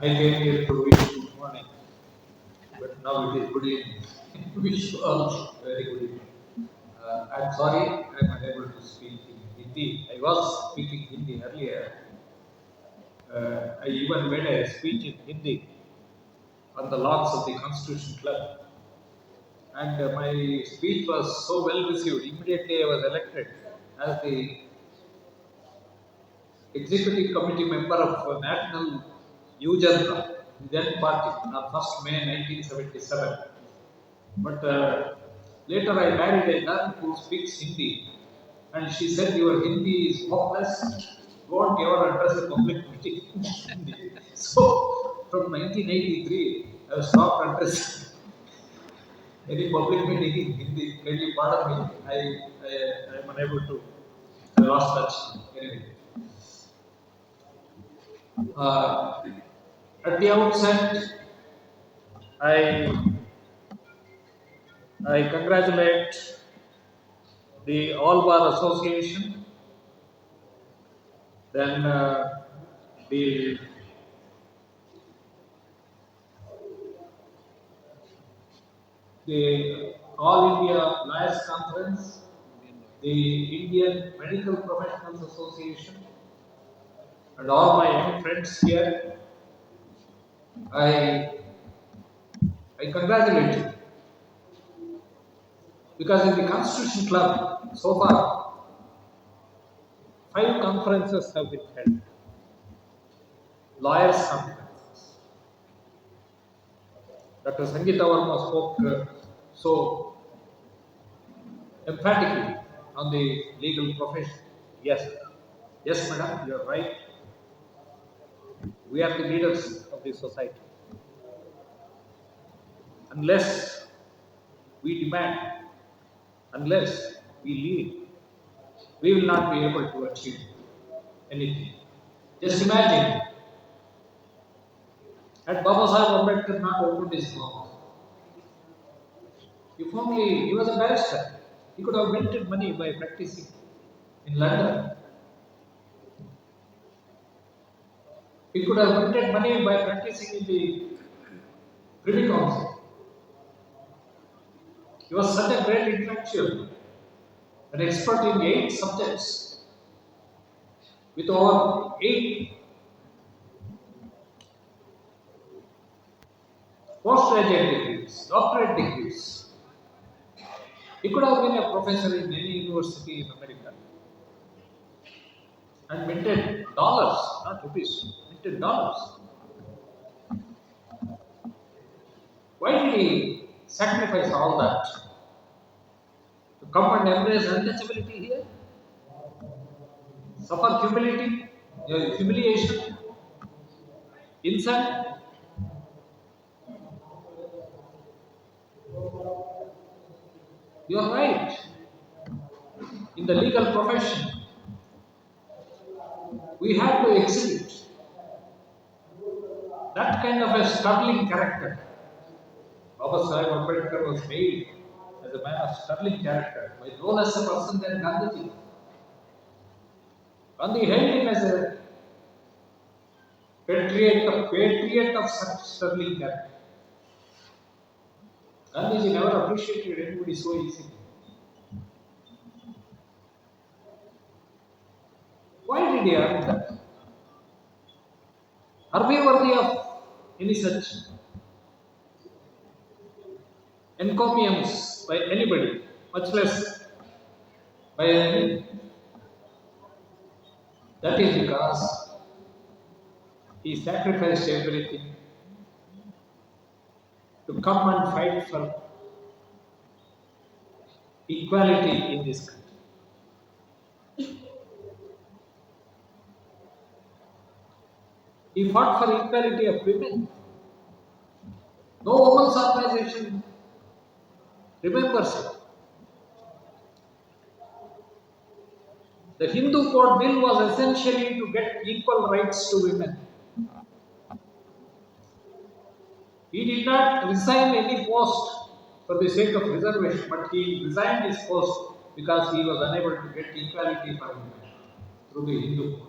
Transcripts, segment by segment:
I came here to wish good morning, but now it is good evening. Wish you all very good evening. I'm sorry I'm unable to speak in Hindi. I was speaking Hindi earlier. I even made a speech in Hindi on the lawns of the Constitution Club. And my speech was so well received. Immediately I was elected as the executive committee member of National Youth Janata, then party, on 1st May 1977. But later I married a nun who speaks Hindi, and she said, "Your Hindi is hopeless. Don't ever address a public meeting in Hindi." So from 1983, I have stopped addressing any public meeting in Hindi. Can you pardon me? I am unable to. I lost touch. Anyway. At the outset, I I congratulate the All Bar Association, then the All India Lawyers Conference, the Indian Medical Professionals Association, and all my young friends here. I congratulate you because in the Constitution Club so far 5 conferences have been held, lawyers conferences. Dr. Sangeeta Verma spoke so emphatically on the legal profession. Yes, madam, you are right. We are the leaders of the society. Unless we demand, unless we lead, we will not be able to achieve anything. Just imagine, had Baba Sahib Ambedkar not opened his mouth, if only he was a barrister, he could have minted money by practicing in London. He could have minted money by practicing in the Privy Council. He was such a great intellectual, an expert in 8 subjects, with over 8 postgraduate degrees, doctorate degrees. He could have been a professor in any university in America and minted dollars, not rupees, minted dollars. Why did he sacrifice all that to come and embrace untouchability here? Suffer humiliation, insult? You are right. In the legal profession, we have to exhibit that kind of a sterling character. Baba Sahib Ambedkar was made as a man of sterling character by no less a person than Gandhiji. Gandhi hailed him as a patriot of such sterling character. Gandhiji never appreciated anybody so easily. Why did he earn that? Are we worthy of any such encomiums by anybody, much less by an enemy? That is because he sacrificed everything to come and fight for equality in this country. He fought for equality of women. No women's organization remembers it. The Hindu Code Bill was essentially to get equal rights to women. He did not resign any post for the sake of reservation, but he resigned his post because he was unable to get equality for women through the Hindu Code.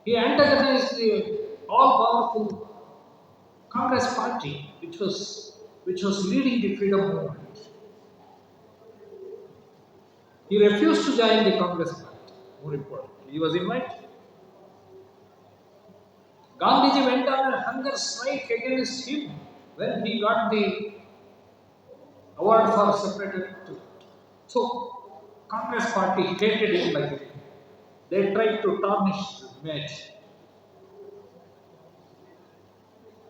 He antagonized the all-powerful Congress party, which was leading the freedom movement. He refused to join the Congress party. More importantly, he was invited. Gandhiji went on a hunger strike against him when he got the award for separated. So, Congress party hated him like it. They tried to tarnish his image,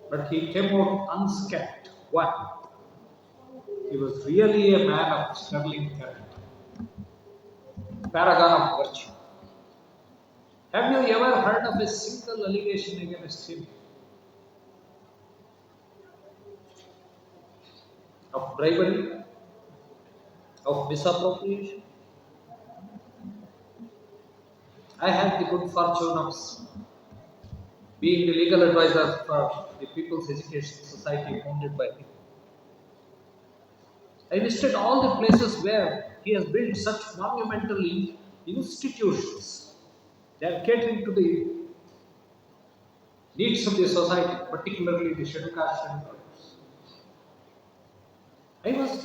but he came out unscathed. One, he was really a man of sterling character, paragon of virtue. Have you ever heard of a single allegation against him of bribery, of misappropriation? I had the good fortune of being the legal advisor for the People's Education Society founded by him. I listed all the places where he has built such monumental institutions. They are catering to the needs of the society, particularly the scheduled caste and tribes.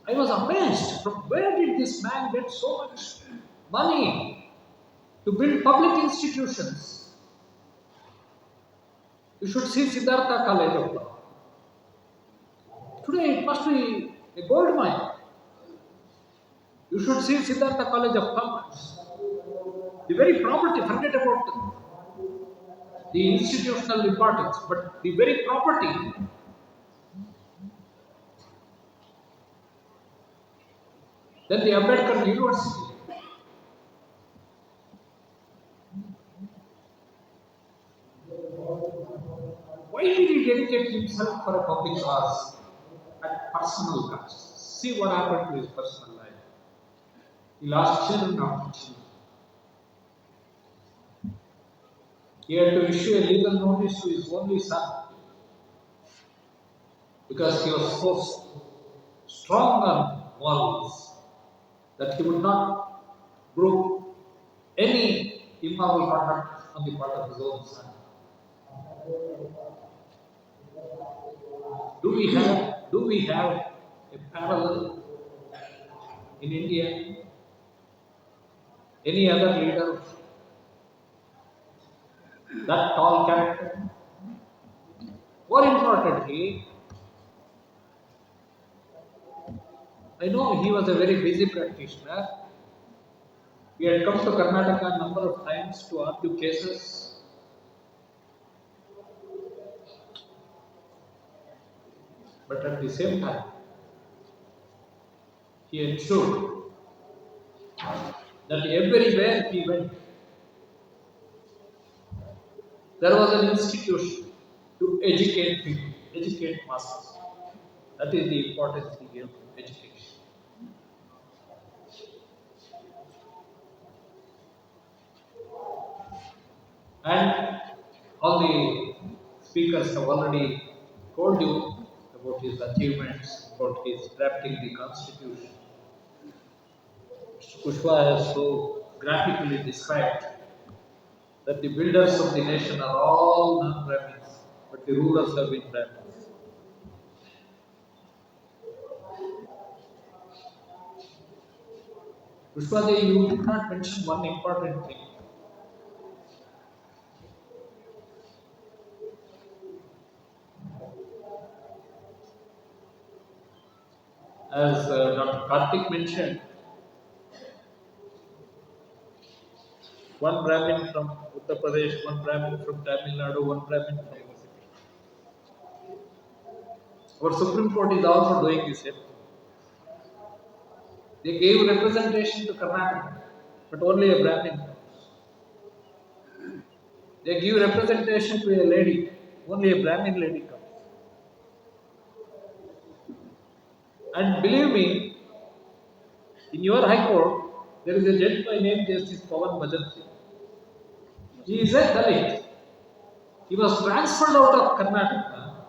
I was amazed from where did this man get so much money to build public institutions. You should see Siddhartha College of Law. Today it must be a gold mine. You should see Siddhartha College of Commerce. The very property, forget about the institutional importance, but the very property. Then the Ambedkar University. Why did he dedicate himself for a public cause at personal cost? See what happened to his personal life. He lost children after children. He had to issue a legal notice to his only son because he was so strong on morals that he would not brook any immoral conduct on the part of his own son. Do we have a parallel in India? Any other leader that tall character? More importantly, I know he was a very busy practitioner. He had come to Karnataka a number of times to argue cases. But at the same time, he ensured that everywhere he went, there was an institution to educate people, educate masses. That is the importance he gave to education. And all the speakers have already told you about his achievements, about his drafting the constitution. Mr. Kushwa has so graphically described that the builders of the nation are all non-Brahmins, but the rulers have been Brahmins. Kushwaji, you did not mention one important thing. As Dr. Karthik mentioned, one Brahmin from Uttar Pradesh, one Brahmin from Tamil Nadu, one Brahmin from Mississippi. Our Supreme Court is also doing the same. They gave representation to Karnataka, but only a Brahmin. They give representation to a lady, only a Brahmin lady comes. And believe me, in your High Court, there is a judge by name Justice Pawan Bhajansi. He is a Dalit. He was transferred out of Karnataka.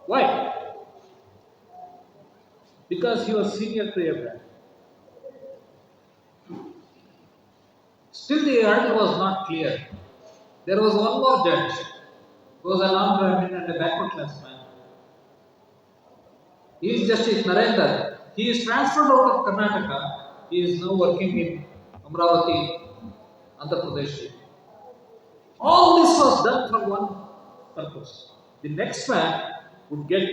Why? Because he was senior to a Brahmin. Still the hurdle was not clear. There was one more judge, who was an armed Brahmin and a backward class man. He is Justice Narendra. He is transferred out of Karnataka. He is now working in Amravati, Andhra Pradesh. All this was done for one purpose. The next man would get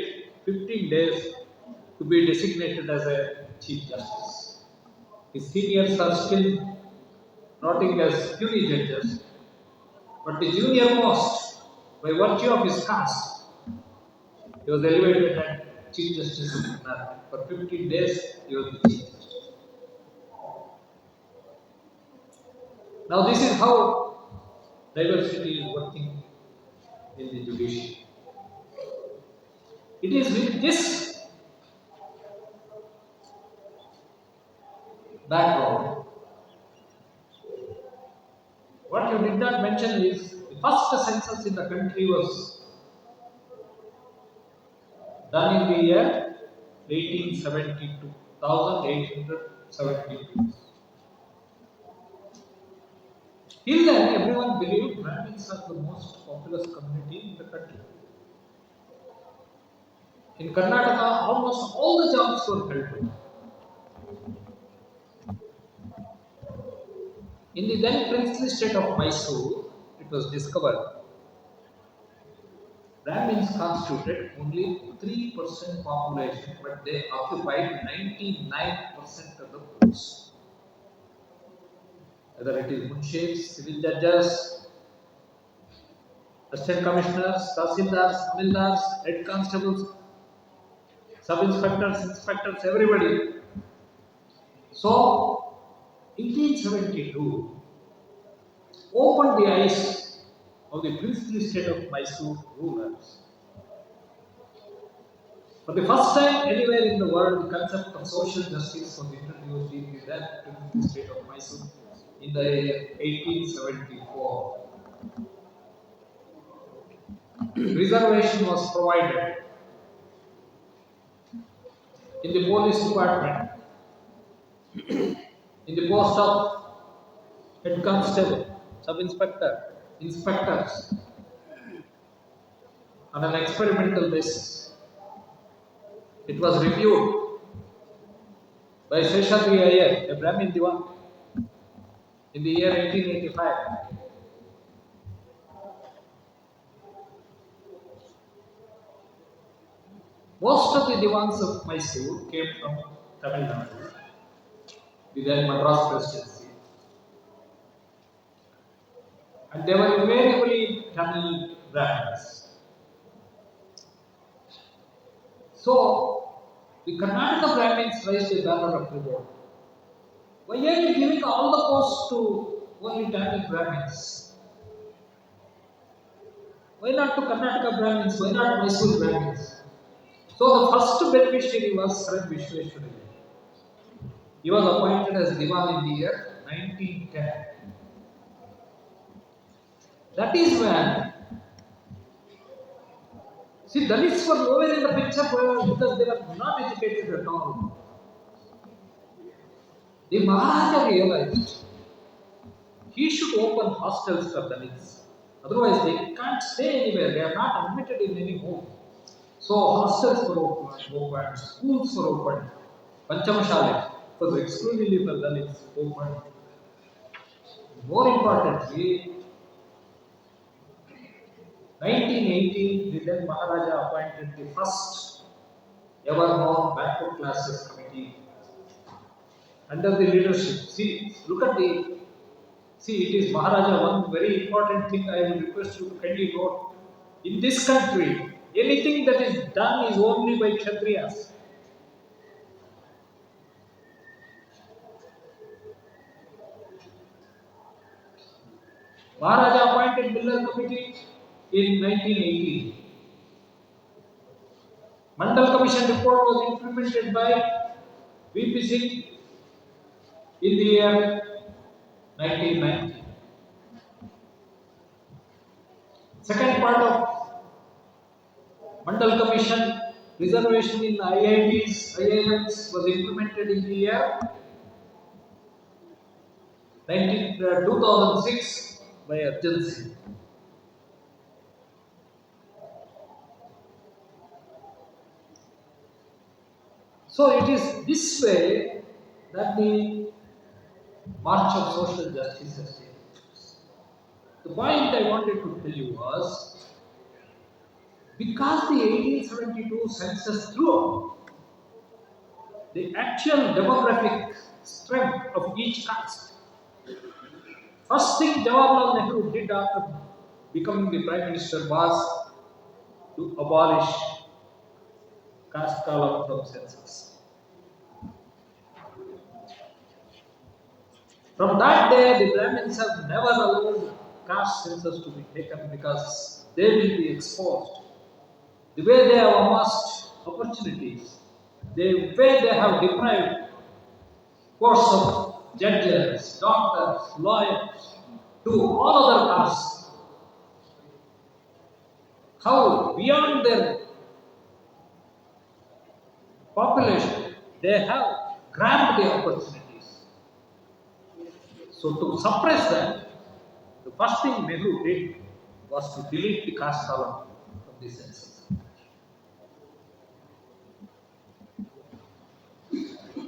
15 days to be designated as a Chief Justice. His seniors are still rotting as puny judges, but the junior most, by virtue of his caste, he was elevated as Chief Justice of Karnataka. For 15 days, he was the Chief Justice. Now, this is how diversity is working in the judiciary. It is with this background. What you did not mention is the first census in the country was done in the year 1872, 1872. Till then, everyone believed Brahmins are the most populous community in the country. In Karnataka, almost all the jobs were held. In the then princely state of Mysore, it was discovered Brahmins constituted only 3% population, but they occupied 99% of the votes. Whether it is munshis, civil judges, assistant commissioners, tahsildars, amildars, head constables, sub-inspectors, inspectors, everybody. So, 1872 opened the eyes of the princely state of Mysore rulers. For the first time anywhere in the world, the concept of social justice was introduced in the then princely state of Mysore in the year 1874. Reservation was provided in the police department, in the post of head constable, sub-inspector, inspectors, on an experimental basis. It was reviewed by Seshadri Iyer, a Brahmin Diwan, in the year 1885. Most of the Diwans of Mysore came from Tamil Nadu, the then Madras Presidency, and they were invariably Tamil Brahmins. So, the Karnataka Brahmins raised a banner of revolt. Why are you giving all the posts to only Tamil Brahmins? Why not to Karnataka Brahmins? Why not Mysore Brahmins? So the first beneficiary was Sir Vishweshwaraya. He was appointed as Diwan in the year 1910. That is when, see, Dalits were nowhere in the picture because they were not educated at all. The Maharaja realized he should open hostels for Dalits. Otherwise, they can't stay anywhere. They are not admitted in any home. So hostels were opened, schools were opened, Panchamashale was exclusively for Dalits opened. More importantly, 1918, the then Maharaja appointed the first ever known backward classes committee under the leadership. See, look at the. See, it is Maharaja. One very important thing I will request you to kindly note. In this country, anything that is done is only by Kshatriyas. Maharaja appointed Miller Committee in 1918. Mandal Commission report was implemented by VP Singh in the year 1990. Second part of Mandal Commission, reservation in IITs, IIMs was implemented in the year 2006 by urgency. So it is this way that the march of social justice has taken place. The point I wanted to tell you was because the 1872 census threw the actual demographic strength of each caste. First thing Jawaharlal Nehru did after becoming the Prime Minister was to abolish caste column from census. From that day, the Brahmins have never allowed caste census to be taken because they will be exposed. The way they have amassed opportunities, the way they have deprived course of judges, doctors, lawyers, to all other castes, how beyond their population they have grabbed the opportunities. So to suppress that, the first thing Nehru did was to delete the caste column from the census.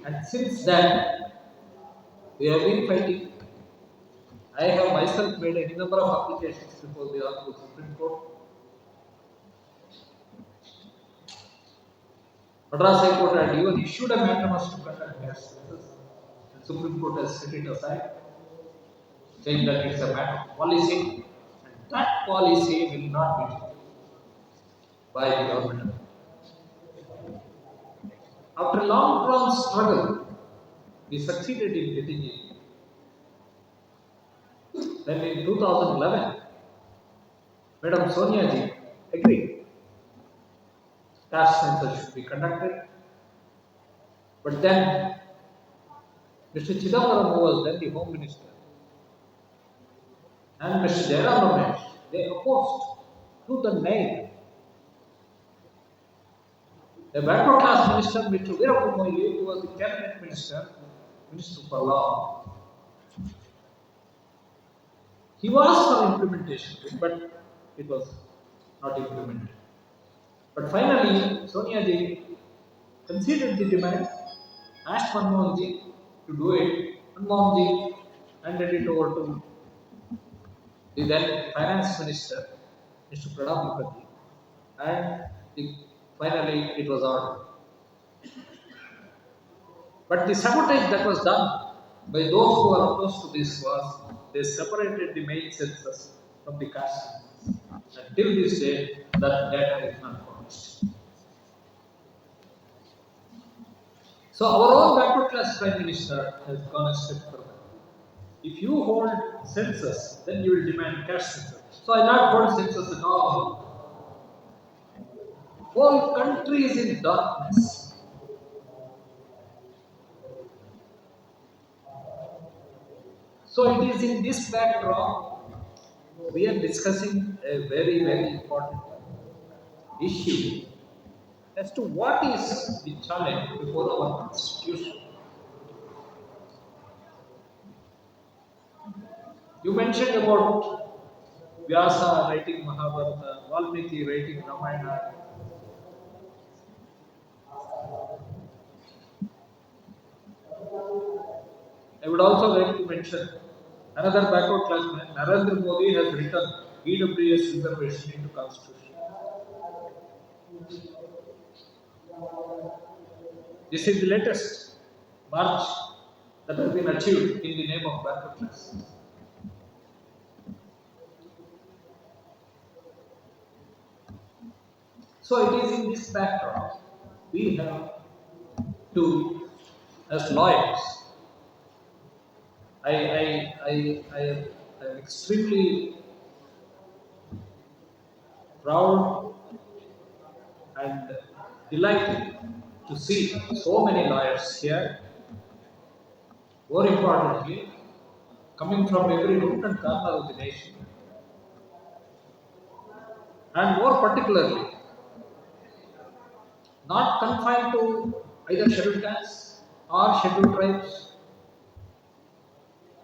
And since then, we have been fighting. I have myself made any number of applications before the Honorable Supreme Court. Madras High Court had even issued a mandamus to conduct caste census. The Supreme Court has set it aside, saying that it's a matter of policy, and that policy will not be taken by the government. After a long drawn struggle, we succeeded in getting it. Then in 2011, Madam Sonia ji agreed caste census should be conducted. But then Mr. Chidambaram, who was then the Home Minister, and Mr. Jairam Ramesh, they opposed to the nail. The backward class minister, Mr. Veerappa Moily, who was the cabinet minister, Minister for Law, he was for implementation, but it was not implemented. But finally, Sonia ji considered the demand, asked Manmohan ji to do it. Manmohan ji handed it over to the then finance minister, Mr. Pranab Mukherjee, and finally it was ordered. But the sabotage that was done by those who were opposed to this was they separated the main census from the caste census. Until this day, that data is not published. So our own backward class Prime Minister has gone a step further. If you hold census, then you will demand caste census. So I not hold census at all. Whole country is in darkness. So it is in this backdrop we are discussing a very, very important issue as to what is the challenge before our constitution. You mentioned about Vyasa writing Mahabharata, Valmiki writing Ramayana. I would also like to mention another backward class man, Narendra Modi, has written EWS reservation into Constitution. This is the latest march that has been achieved in the name of backward class. So it is in this backdrop we have to, as lawyers, I am extremely proud and delighted to see so many lawyers here. More importantly, coming from every nook and corner of the nation, and more particularly, not confined to either scheduled castes or scheduled tribes,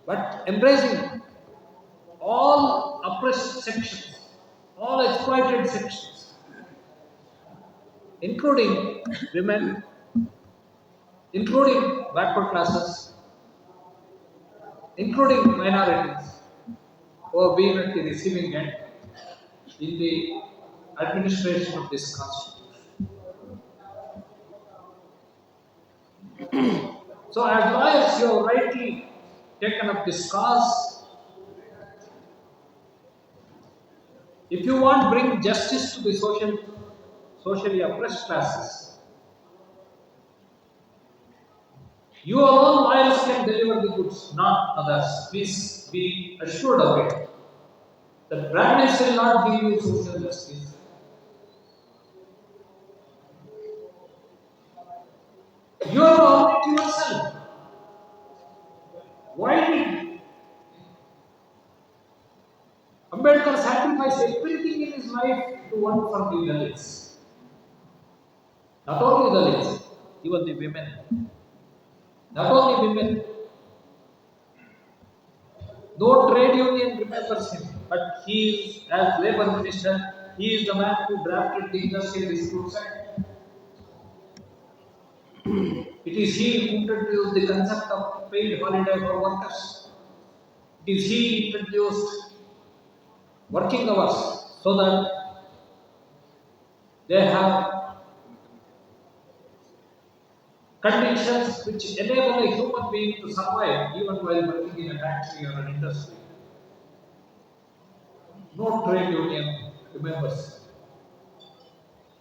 but embracing all oppressed sections, all exploited sections, including women, including backward classes, including minorities who have been at the receiving end in the administration of this constitution. So, as lawyers, you have rightly taken up this cause. If you want to bring justice to the socially oppressed classes, you alone, lawyers, can deliver the goods, not others. Please be assured of it. That brightness will not give you social justice. You are only to yourself. Why did Ambedkar sacrifice everything in his life to work for the Dalits? Not only Dalits, even the women. Not only women. No trade union remembers him, but he is, as Labour Minister, he is the man who drafted the Industrial Disputes Act. It is he who introduced the concept of paid holiday for workers. It is he introduced working hours so that they have conditions which enable a human being to survive even while working in a factory or an industry. No trade union remembers.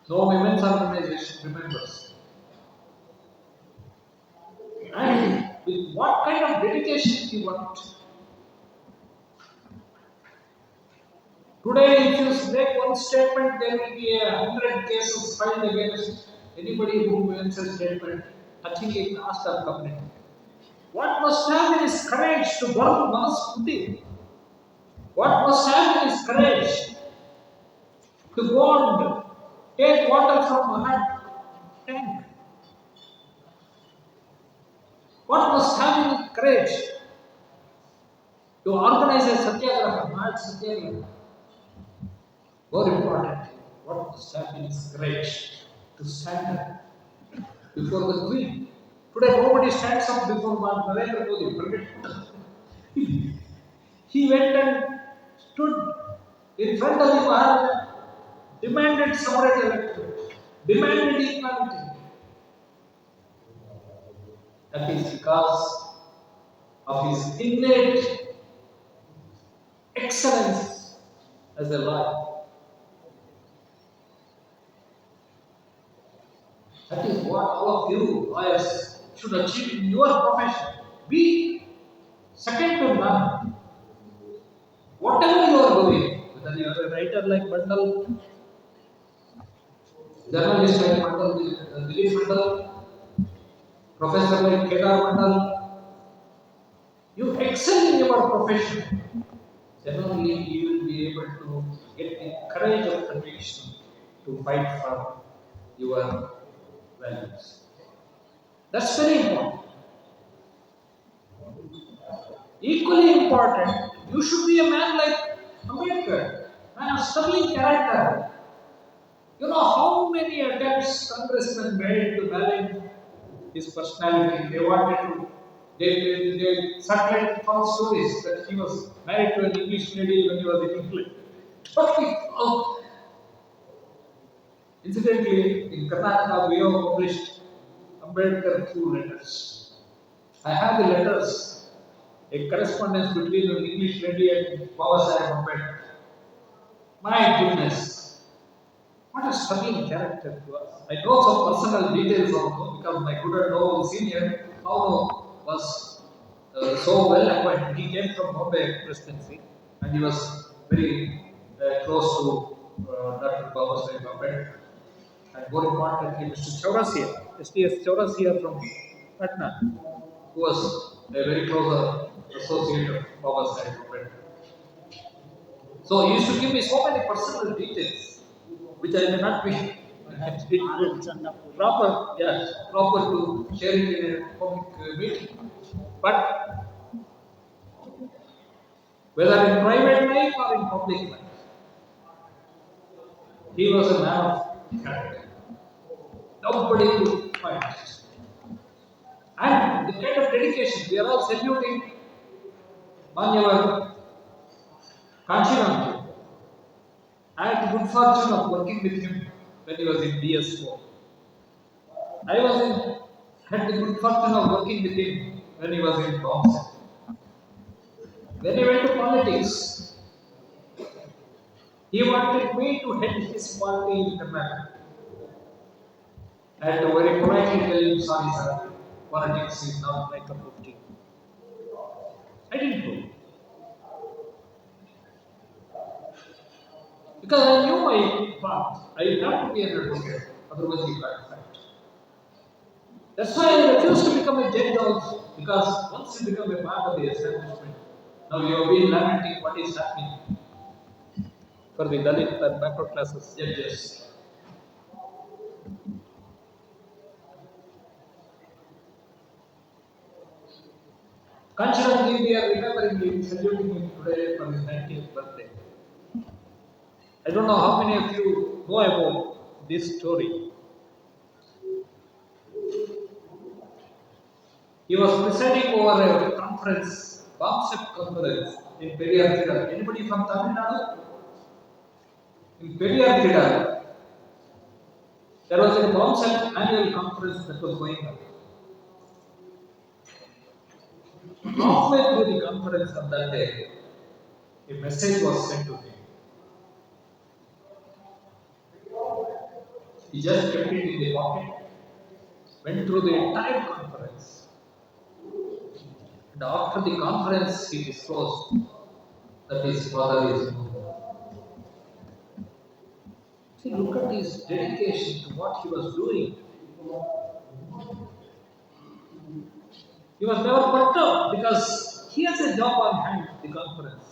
No women's organization remembers. And with what kind of dedication he worked. Today, if you make one statement, there will be 100 cases filed against anybody who makes a statement touching a caste or community. What must have been his courage to burn one's pudding? What must have been his courage to go and take water from a tank? What must have been his courage to organize a satyagraha, mad satyagraha? More importantly, what must have been his courage to stand up before the Queen? Today, nobody stands up before Narendra Modi. Forget it. He went and stood in front of the Maharaja, demanded separate electorate, demanded equality. That is because of his innate excellence as a lawyer. That is what all of you lawyers should achieve in your profession. Be second to none. Whatever you are doing, whether you are a writer like Mandal, journalist like Mandal, Dilip Mandal, professor like Kedar Mandal, you excel in your profession. Generally, you will be able to get the courage of conviction to fight for your values. That's very important. Equally important, you should be a man like Ambedkar, man of sterling character. You know how many attempts congressmen made to balance his personality. They wanted to, they circulated false stories that he was married to an English lady when he was in England. Oh. Incidentally, in Karnataka, we have published Ambedkar through letters. I have the letters, a correspondence between an English lady and Babasaheb Ambedkar. My goodness, what a sterling character to us. I know some personal details also because my good and noble senior, Paulo, was so well acquainted. He came from Bombay presidency and he was very close to Dr. Babasaheb Ambedkar. And more importantly, Mr. Chaurasia, STS Chaurasia from Patna, who was a very close associate of Babasaheb Ambedkar. So he used to give me so many personal details, which I may not be proper to share it in a public meeting. But whether in private life or in public life. He was a man of character. Nobody could find it. And the kind of dedication, we are all saluting Manyavar Kanchiranju. I had the good fortune of working with him when he was in DS4. Had the good fortune of working with him when he was in Bahujan. When he went to politics, he wanted me to head his party in the matter. I had to very politely tell him, sorry sir, politics is not my cup of tea. I didn't do it. Because I knew my path. I have to be an advocate, otherwise you can't fight. That's why I refused to become a judge also, because once you become a part of the establishment, now you have been lamenting what is happening for the Dalit and backward classes judges. Kanchiranji, we are remembering him, saluting him today for his 90th birthday. I don't know how many of you know about this story. He was presiding over a conference, BAMSEP conference in Periyar Theatre. Anybody from Tamil Nadu? In Periyar Theatre, there was a BAMSEP annual conference that was going on. Halfway through the conference on that day, a message was sent to him. He just kept it in the pocket, went through the entire conference. And after the conference, he disclosed that his father is moved. See, look at his dedication to what he was doing. He was never perturbed because he has a job on hand, the conference.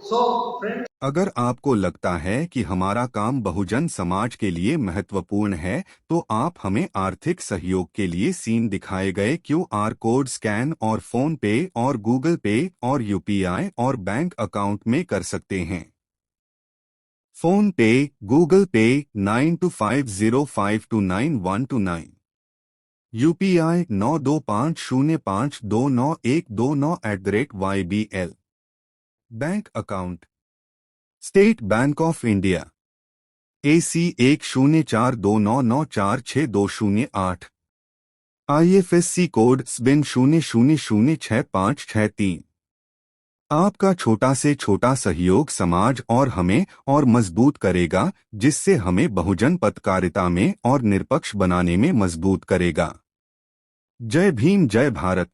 So, friends, अगर आपको लगता है कि हमारा काम बहुजन समाज के लिए महत्वपूर्ण है तो आप हमें आर्थिक सहयोग के लिए सीन दिखाए गए QR कोड स्कैन और फोन पे और गूगल पे और UPI और बैंक अकाउंट में कर सकते हैं। फोन पे, गूगल पे 9250529129, UPI 9250529129@YBL, bank account state bank of India AC 1042994628, IFSC code SBIN 00066563। आपका छोटा से छोटा सहयोग समाज और हमें और मजबूत करेगा, जिससे हमें बहुजन पत्रकारिता में और निष्पक्ष बनाने में मजबूत करेगा। जय भीम, जय भारत।